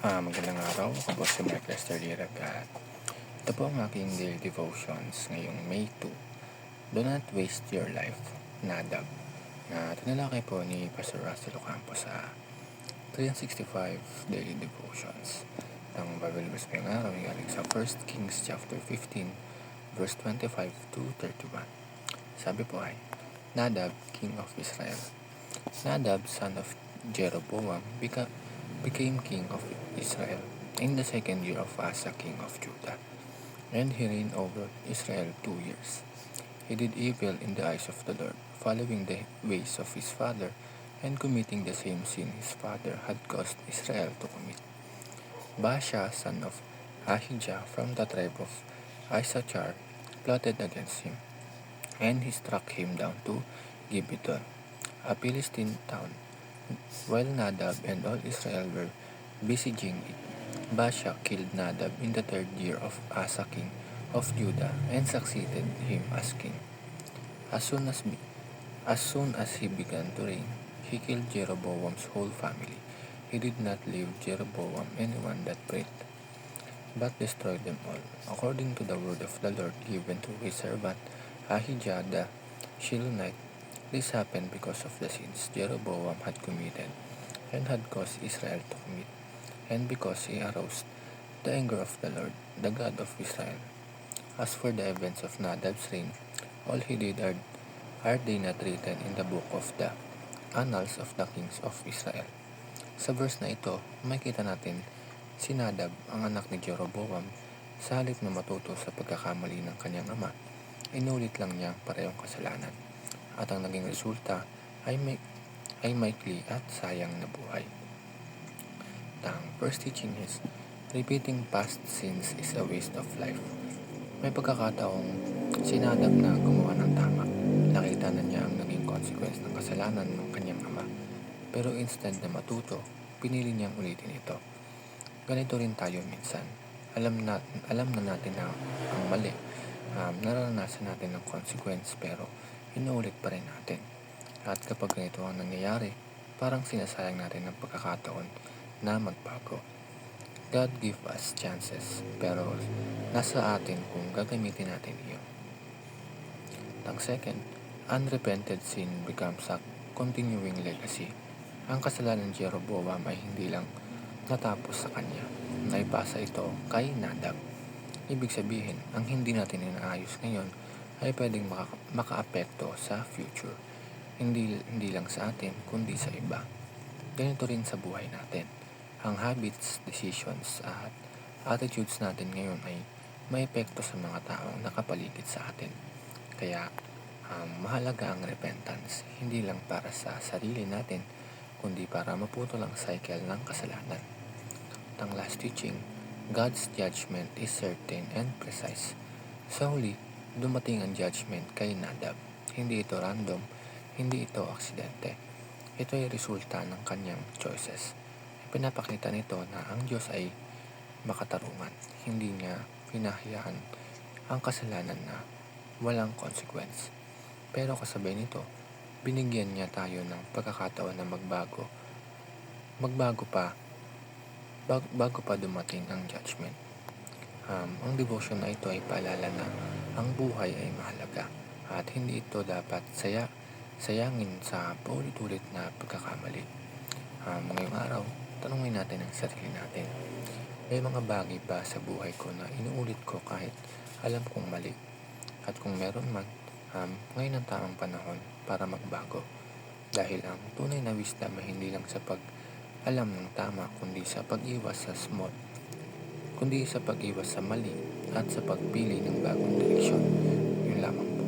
Magandang araw. Ako po si Mark Lester Lirag at ito po ang aking daily devotions ngayong May 2. Do not waste your life, Nadab, na tinalakay po ni Pastor Russell Ocampo sa 365 Daily Devotions. Ang Bible verse ngayong araw ay galing sa 1 Kings chapter 15, verse 25 to 31. Sabi po ay, Nadab, king of Israel. Nadab, son of Jeroboam, became king of Israel in the second year of Asa, king of Judah, and he reigned over Israel 2 years. He did evil in the eyes of the Lord, following the ways of his father, and committing the same sin his father had caused Israel to commit. Baasha, son of Ahijah, from the tribe of Issachar, plotted against him, and he struck him down to Gibeton, a Philistine town, while Nadab and all Israel were besieging it. Baasha killed Nadab in the third year of Asa, king of Judah, and succeeded him as king. As soon as he began to reign, he killed Jeroboam's whole family. He did not leave Jeroboam anyone that breathed, but destroyed them all, according to the word of the Lord given to his servant Ahijah the Shilonite. This happened because of the sins Jeroboam had committed and had caused Israel to commit, and because he aroused the anger of the Lord, the God of Israel. As for the events of Nadab's reign, all he did are they not written in the book of the Annals of the Kings of Israel. Sa verse na ito, makikita natin si Nadab, ang anak ni Jeroboam, sa halip na matuto sa pagkakamali ng kanyang ama, inulit lang niya ang parehong kasalanan. At ang naging resulta ay maikli at sayang na buhay. Ang first teaching is, repeating past sins is a waste of life. May pagkakataong sinadab na gumawa ng tama. Nakita na niya ang naging consequence ng kasalanan ng kanyang ama. Pero instead na matuto, pinili niyang ulitin ito. Ganito rin tayo minsan. Alam na natin na ang mali. Nararanasan natin ng consequence pero inuulit pa rin natin. At kapag ganito ang nangyayari, parang sinasayang natin ang pagkakataon na magbago. God give us chances, pero nasa atin kung gagamitin natin iyon. Ang second, unrepented sin becomes a continuing legacy. Ang kasalanan ni Jeroboam ay hindi lang natapos sa kanya, naipasa ito kay Nadab. Ibig sabihin, ang hindi natin inaayos ngayon ay pwedeng makaapekto sa future. Hindi lang sa atin, kundi sa iba. Ganito rin sa buhay natin. Ang habits, decisions at attitudes natin ngayon ay may epekto sa mga taong nakapaligid sa atin. Kaya mahalaga ang repentance, hindi lang para sa sarili natin, kundi para maputol ang cycle ng kasalanan. Ang last teaching, God's judgment is certain and precise. Sa huli, dumating ang judgment kay Nadab. Hindi ito random, hindi ito aksidente. Ito ay resulta ng kanyang choices. Pinapakita nito na ang Diyos ay makatarungan. Hindi niya pinahayaan ang kasalanan na walang consequence. Pero kasabay nito, binigyan niya tayo ng pagkakataon na magbago. Bago pa dumating ang judgment. Ang devotion na ito ay paalala na ang buhay ay mahalaga at hindi ito dapat sayangin sa paulit-ulit na pagkakamali. Ngayong araw, tanungin natin ang sarili natin. May mga bagay ba sa buhay ko na inuulit ko kahit alam kong mali? At kung meron man, ngayon ang tamang panahon para magbago. Dahil ang tunay na wisdom ay hindi lang sa pag-alam ng tama, kundi sa pag-iwas sa mali at sa pagpili ng bagong direksyon. Yun lamang.